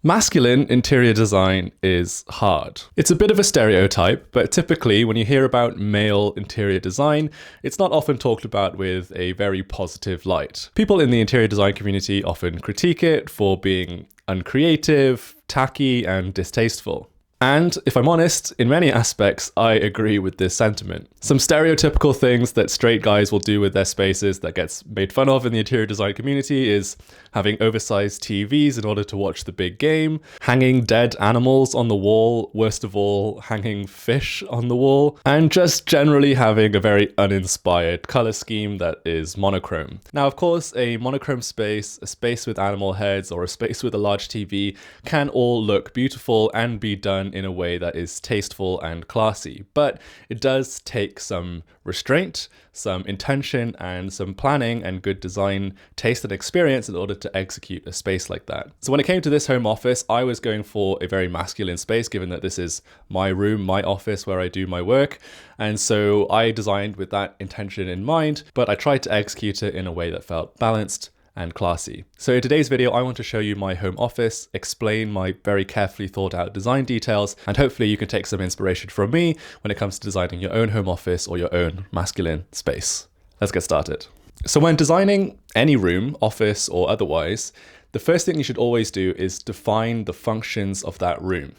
Masculine interior design is hard. It's a bit of a stereotype, but typically when you hear about male interior design, it's not often talked about with a very positive light. People in the interior design community often critique it for being uncreative, tacky, and distasteful. And if I'm honest, in many aspects, I agree with this sentiment. Some stereotypical things that straight guys will do with their spaces that gets made fun of in the interior design community is having oversized TVs in order to watch the big game, hanging dead animals on the wall, worst of all, hanging fish on the wall, and just generally having a very uninspired color scheme that is monochrome. Now, of course, a monochrome space, a space with animal heads, or a space with a large TV can all look beautiful and be done in a way that is tasteful and classy, but it does take some restraint, some intention, and some planning and good design taste and experience in order to execute a space like that. So when it came to this home office, I was going for a very masculine space, given that this is my room, my office where I do my work. And so I designed with that intention in mind, but I tried to execute it in a way that felt balanced and classy. So in today's video, I want to show you my home office, explain my very carefully thought out design details, and hopefully you can take some inspiration from me when it comes to designing your own home office or your own masculine space. Let's get started. So when designing any room, office or otherwise, the first thing you should always do is define the functions of that room.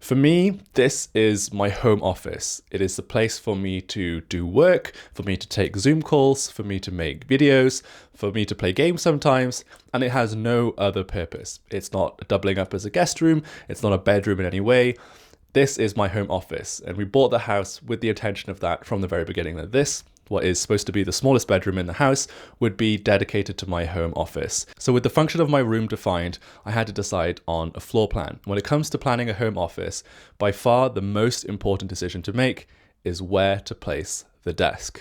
For me, this is my home office. It is the place for me to do work, for me to take Zoom calls, for me to make videos, for me to play games sometimes, and it has no other purpose. It's not doubling up as a guest room, it's not a bedroom in any way. This is my home office, and we bought the house with the intention of that from the very beginning, that this, what is supposed to be the smallest bedroom in the house, would be dedicated to my home office. So with the function of my room defined, I had to decide on a floor plan. When it comes to planning a home office, by far the most important decision to make is where to place the desk.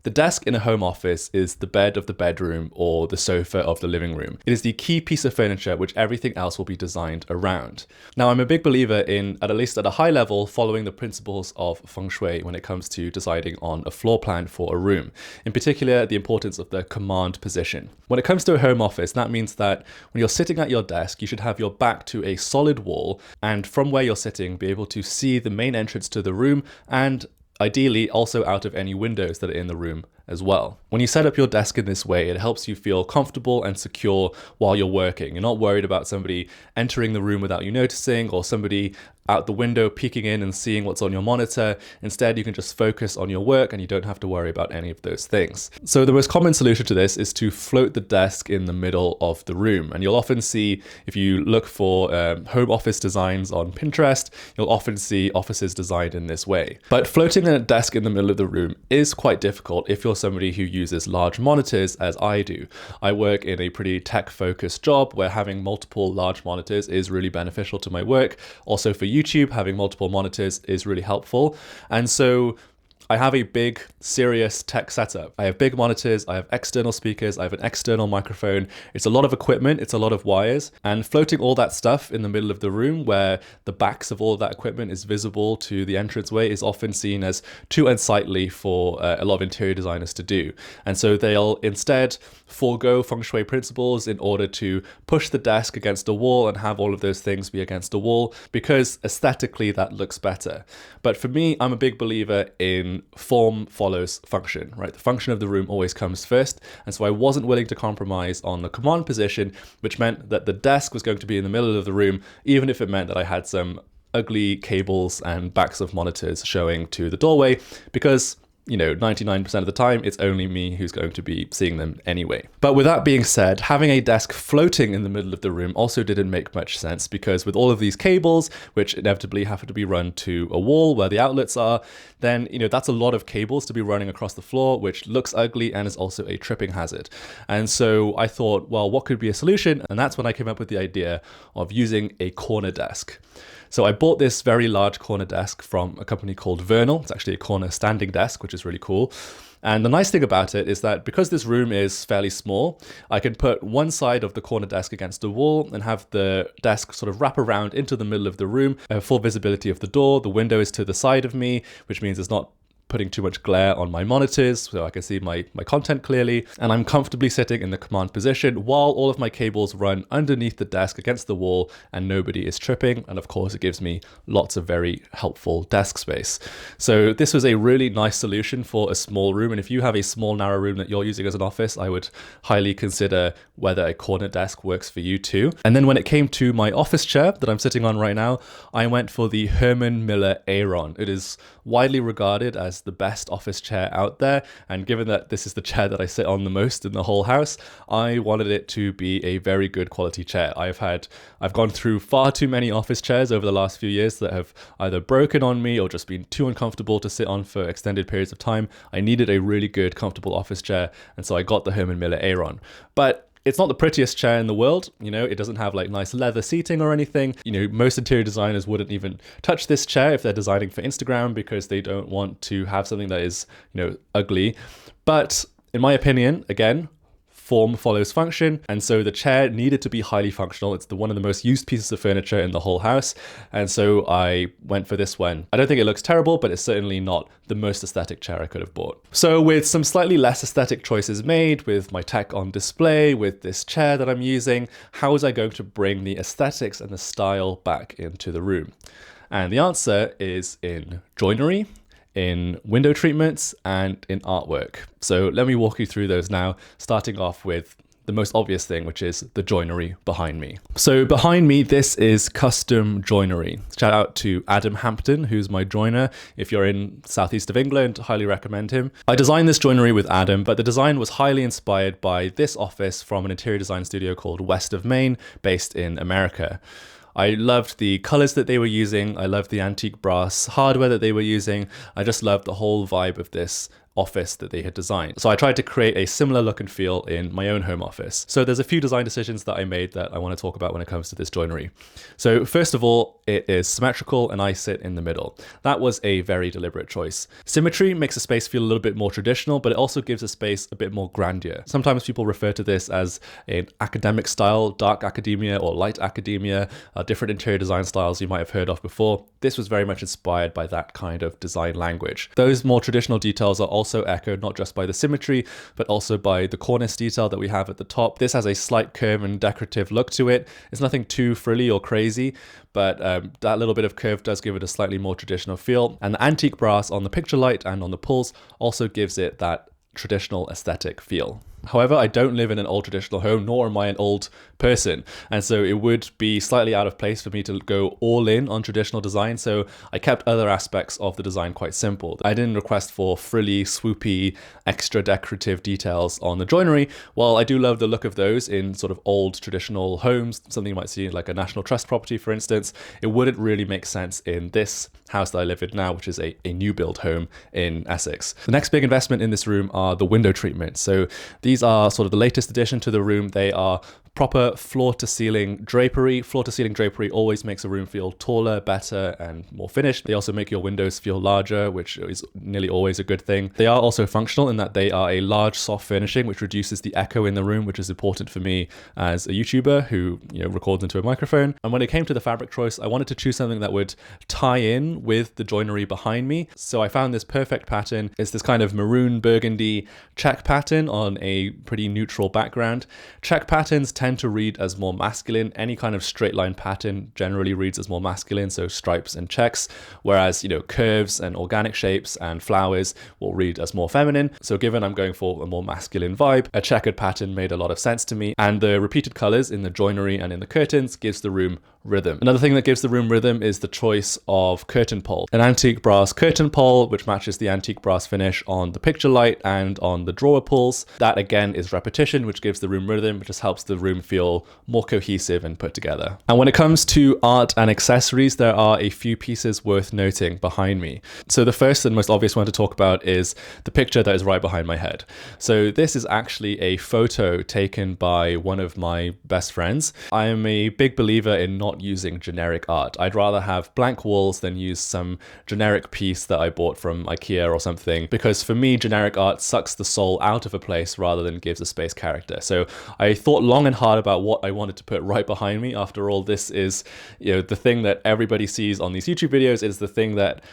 The desk in a home office is the bed of the bedroom or the sofa of the living room. It is the key piece of furniture which everything else will be designed around. Now, I'm a big believer in, at least at a high level, following the principles of feng shui when it comes to deciding on a floor plan for a room. In particular, the importance of the command position. When it comes to a home office, that means that when you're sitting at your desk, you should have your back to a solid wall, and from where you're sitting, be able to see the main entrance to the room and ideally also out of any windows that are in the room as well. When you set up your desk in this way, it helps you feel comfortable and secure while you're working. You're not worried about somebody entering the room without you noticing, or somebody out the window peeking in and seeing what's on your monitor. Instead, you can just focus on your work and you don't have to worry about any of those things. So the most common solution to this is to float the desk in the middle of the room. And you'll often see, if you look for home office designs on Pinterest, you'll often see offices designed in this way. But floating a desk in the middle of the room is quite difficult if you're somebody who uses large monitors, as I do. I work in a pretty tech-focused job where having multiple large monitors is really beneficial to my work. Also for YouTube, having multiple monitors is really helpful. And so I have a big, serious tech setup. I have big monitors, I have external speakers, I have an external microphone. It's a lot of equipment, it's a lot of wires, and floating all that stuff in the middle of the room where the backs of all of that equipment is visible to the entranceway is often seen as too unsightly for a lot of interior designers to do. And so they'll instead forego feng shui principles in order to push the desk against a wall and have all of those things be against a wall, because aesthetically that looks better. But for me, I'm a big believer in form follows function, right? The function of the room always comes first. And so I wasn't willing to compromise on the command position, which meant that the desk was going to be in the middle of the room, even if it meant that I had some ugly cables and backs of monitors showing to the doorway, because 99% of the time, it's only me who's going to be seeing them anyway. But with that being said, having a desk floating in the middle of the room also didn't make much sense, because with all of these cables, which inevitably have to be run to a wall where the outlets are, then, that's a lot of cables to be running across the floor, which looks ugly and is also a tripping hazard. And so I thought, well, what could be a solution? And that's when I came up with the idea of using a corner desk. So I bought this very large corner desk from a company called Vernal. It's actually a corner standing desk, which is really cool. And the nice thing about it is that because this room is fairly small, I can put one side of the corner desk against the wall and have the desk sort of wrap around into the middle of the room, full visibility of the door. The window is to the side of me, which means it's not putting too much glare on my monitors so I can see my content clearly. And I'm comfortably sitting in the command position while all of my cables run underneath the desk against the wall and nobody is tripping. And of course, it gives me lots of very helpful desk space. So this was a really nice solution for a small room. And if you have a small, narrow room that you're using as an office, I would highly consider whether a corner desk works for you too. And then when it came to my office chair that I'm sitting on right now, I went for the Herman Miller Aeron. It is widely regarded as the best office chair out there. And given that this is the chair that I sit on the most in the whole house, I wanted it to be a very good quality chair. I've gone through far too many office chairs over the last few years that have either broken on me or just been too uncomfortable to sit on for extended periods of time. I needed a really good, comfortable office chair. And so I got the Herman Miller Aeron. But it's not the prettiest chair in the world, it doesn't have like nice leather seating or anything. Most interior designers wouldn't even touch this chair if they're designing for Instagram because they don't want to have something that is, ugly. But in my opinion, again, form follows function, and so the chair needed to be highly functional. It's one of the most used pieces of furniture in the whole house, and so I went for this one. I don't think it looks terrible, but it's certainly not the most aesthetic chair I could have bought. So with some slightly less aesthetic choices made, with my tech on display, with this chair that I'm using, how was I going to bring the aesthetics and the style back into the room? And the answer is in joinery, in window treatments, and in artwork. So let me walk you through those now, starting off with the most obvious thing, which is the joinery behind me. So behind me, this is custom joinery. Shout out to Adam Hampton, who's my joiner. If you're in southeast of England, highly recommend him. I designed this joinery with Adam, but the design was highly inspired by this office from an interior design studio called West of Main, based in America. I loved the colors that they were using. I loved the antique brass hardware that they were using. I just loved the whole vibe of this office that they had designed. So I tried to create a similar look and feel in my own home office. So there's a few design decisions that I made that I want to talk about when it comes to this joinery. So first of all, it is symmetrical and I sit in the middle. That was a very deliberate choice. Symmetry makes a space feel a little bit more traditional, but it also gives a space a bit more grandeur. Sometimes people refer to this as an academic style, dark academia or light academia, different interior design styles you might have heard of before. This was very much inspired by that kind of design language. Those more traditional details are also echoed not just by the symmetry, but also by the cornice detail that we have at the top. This has a slight curve and decorative look to it. It's nothing too frilly or crazy, but that little bit of curve does give it a slightly more traditional feel. And the antique brass on the picture light and on the pulls also gives it that traditional aesthetic feel. However, I don't live in an old traditional home, nor am I an old person. And so it would be slightly out of place for me to go all in on traditional design. So I kept other aspects of the design quite simple. I didn't request for frilly, swoopy, extra decorative details on the joinery. While I do love the look of those in sort of old traditional homes, something you might see like a National Trust property, for instance, it wouldn't really make sense in this house that I live in now, which is a new build home in Essex. The next big investment in this room are the window treatments. So these are sort of the latest addition to the room. They are proper floor-to-ceiling drapery. Floor-to-ceiling drapery always makes a room feel taller, better, and more finished. They also make your windows feel larger, which is nearly always a good thing. They are also functional in that they are a large soft furnishing, which reduces the echo in the room, which is important for me as a YouTuber who records into a microphone. And when it came to the fabric choice, I wanted to choose something that would tie in with the joinery behind me. So I found this perfect pattern. It's this kind of maroon burgundy check pattern on a pretty neutral background. Check patterns tend to read as more masculine. Any kind of straight line pattern generally reads as more masculine, so stripes and checks, whereas curves and organic shapes and flowers will read as more feminine. So given I'm going for a more masculine vibe, a checkered pattern made a lot of sense to me, and the repeated colors in the joinery and in the curtains gives the room rhythm. Another thing that gives the room rhythm is the choice of curtain pole. An antique brass curtain pole, which matches the antique brass finish on the picture light and on the drawer pulls. That again is repetition, which gives the room rhythm, which just helps the room feel more cohesive and put together. And when it comes to art and accessories, there are a few pieces worth noting behind me. So the first and most obvious one to talk about is the picture that is right behind my head. So this is actually a photo taken by one of my best friends. I am a big believer in not not using generic art. I'd rather have blank walls than use some generic piece that I bought from IKEA or something, because for me, generic art sucks the soul out of a place rather than gives a space character. So I thought long and hard about what I wanted to put right behind me. After all, this is, the thing that everybody sees on these YouTube videos. Is the thing that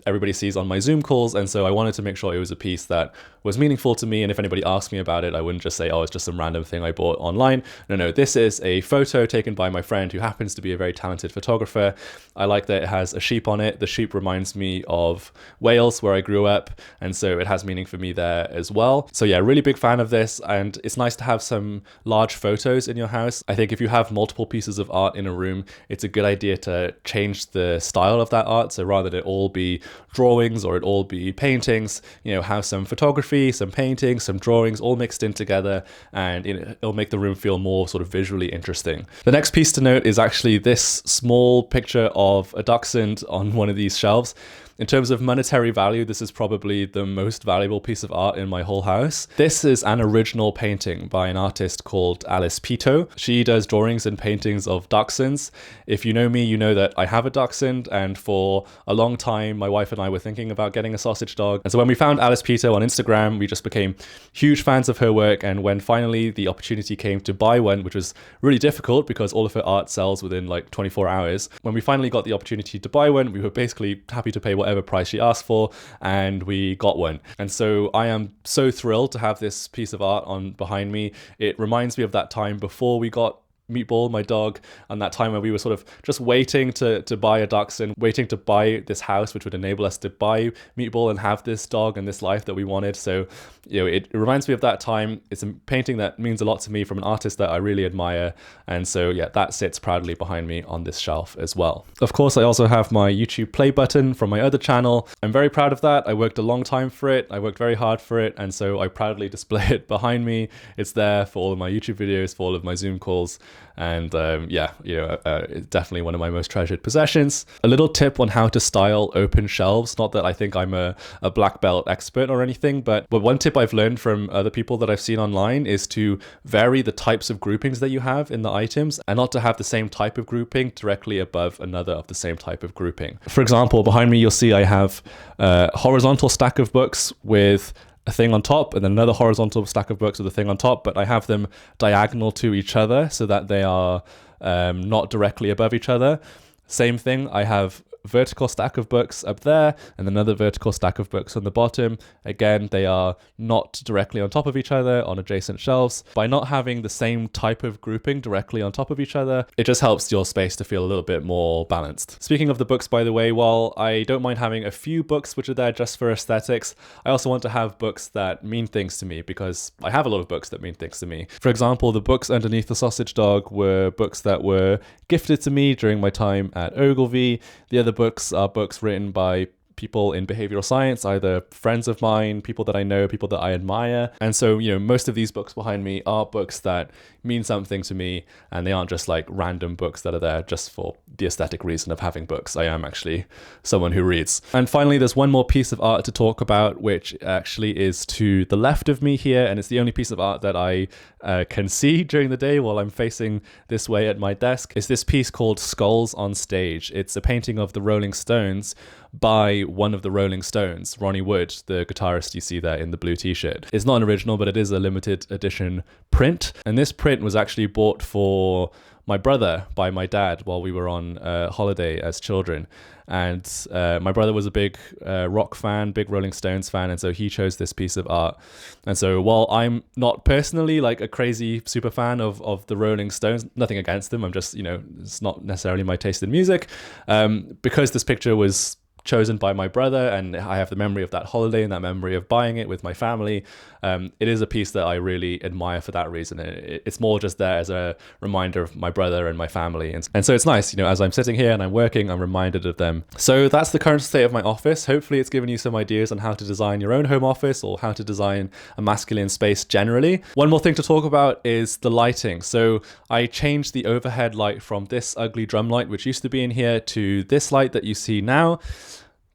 everybody sees on my Zoom calls. And so I wanted to make sure it was a piece that was meaningful to me. And if anybody asked me about it, I wouldn't just say, oh, it's just some random thing I bought online. No, this is a photo taken by my friend who happens to be a very talented photographer. I like that it has a sheep on it. The sheep reminds me of Wales, where I grew up, and so it has meaning for me there as well. So yeah, really big fan of this, and it's nice to have some large photos in your house. I think if you have multiple pieces of art in a room, it's a good idea to change the style of that art. So rather than it all be drawings or it all be paintings, have some photography, some paintings, some drawings all mixed in together, and it'll make the room feel more sort of visually interesting. The next piece to note is actually this small picture of a dachshund on one of these shelves. In terms of monetary value, this is probably the most valuable piece of art in my whole house. This is an original painting by an artist called Alice Pito. She does drawings and paintings of dachshunds. If you know me, you know that I have a dachshund, and for a long time, my wife and I were thinking about getting a sausage dog. And so when we found Alice Pito on Instagram, we just became huge fans of her work. And when finally the opportunity came to buy one, which was really difficult because all of her art sells within like 24 hours, when we finally got the opportunity to buy one, we were basically happy to pay whatever price she asked for, and we got one. And so I am so thrilled to have this piece of art on behind me. It reminds me of that time before we got Meatball, my dog, and that time where we were sort of just waiting to buy a dachshund, waiting to buy this house which would enable us to buy Meatball and have this dog and this life that we wanted. So it reminds me of that time. It's a painting that means a lot to me from an artist that I really admire, and so yeah, that sits proudly behind me on this shelf as well. Of course, I also have my YouTube play button from my other channel. I'm very proud of that. I worked a long time for it. I worked very hard for it, and so I proudly display it behind me. It's there for all of my YouTube videos, for all of my Zoom calls. And it's definitely one of my most treasured possessions. A little tip on how to style open shelves. Not that I think I'm a black belt expert or anything, but one tip I've learned from other people that I've seen online is to vary the types of groupings that you have in the items, and not to have the same type of grouping directly above another of the same type of grouping. For example, behind me you'll see I have a horizontal stack of books with a thing on top, and then another horizontal stack of books with a thing on top, but I have them diagonal to each other so that they are not directly above each other. Same thing, I have vertical stack of books up there and another vertical stack of books on the bottom. Again, they are not directly on top of each other on adjacent shelves. By not having the same type of grouping directly on top of each other, it just helps your space to feel a little bit more balanced. Speaking of the books, by the way, while I don't mind having a few books which are there just for aesthetics, I also want to have books that mean things to me, because I have a lot of books that mean things to me. For example, the books underneath the sausage dog were books that were gifted to me during my time at Ogilvy. The other books are books written by people in behavioral science, either friends of mine, people that I know, people that I admire. And so, most of these books behind me are books that mean something to me, and they aren't just like random books that are there just for the aesthetic reason of having books. I am actually someone who reads. And finally, there's one more piece of art to talk about, which actually is to the left of me here, and it's the only piece of art that I can see during the day while I'm facing this way at my desk. It's this piece called Skulls on Stage. It's a painting of the Rolling Stones by one of the Rolling Stones, Ronnie Wood, the guitarist you see there in the blue t-shirt. It's not an original, but it is a limited edition print, and this print was actually bought for my brother by my dad while we were on holiday as children. And my brother was a big rock fan, big Rolling Stones fan, and so he chose this piece of art. And so while I'm not personally like a crazy super fan of the Rolling Stones, nothing against them, I'm just, it's not necessarily my taste in music, because this picture was chosen by my brother, and I have the memory of that holiday and that memory of buying it with my family. It is a piece that I really admire for that reason. It's more just there as a reminder of my brother and my family. And so it's nice, as I'm sitting here and I'm working, I'm reminded of them. So that's the current state of my office. Hopefully it's given you some ideas on how to design your own home office or how to design a masculine space generally. One more thing to talk about is the lighting. So I changed the overhead light from this ugly drum light, which used to be in here, to this light that you see now.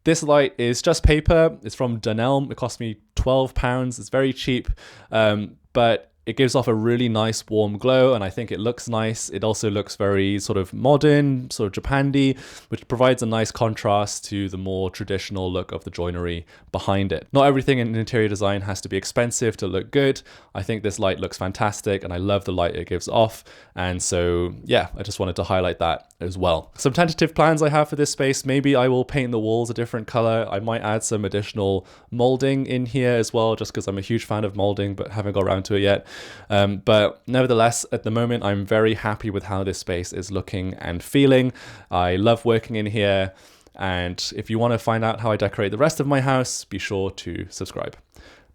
This light is just paper. It's from Dunelm. It cost me £12. It's very cheap, but It gives off a really nice warm glow, and I think it looks nice. It also looks very sort of modern, sort of Japandi, which provides a nice contrast to the more traditional look of the joinery behind it. Not everything in interior design has to be expensive to look good. I think this light looks fantastic, and I love the light it gives off. And so, yeah, I just wanted to highlight that as well. Some tentative plans I have for this space: maybe I will paint the walls a different color. I might add some additional molding in here as well, just because I'm a huge fan of molding, but haven't got around to it yet. But nevertheless, at the moment, I'm very happy with how this space is looking and feeling. I love working in here. And if you want to find out how I decorate the rest of my house, be sure to subscribe.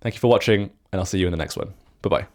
Thank you for watching, and I'll see you in the next one. Bye-bye.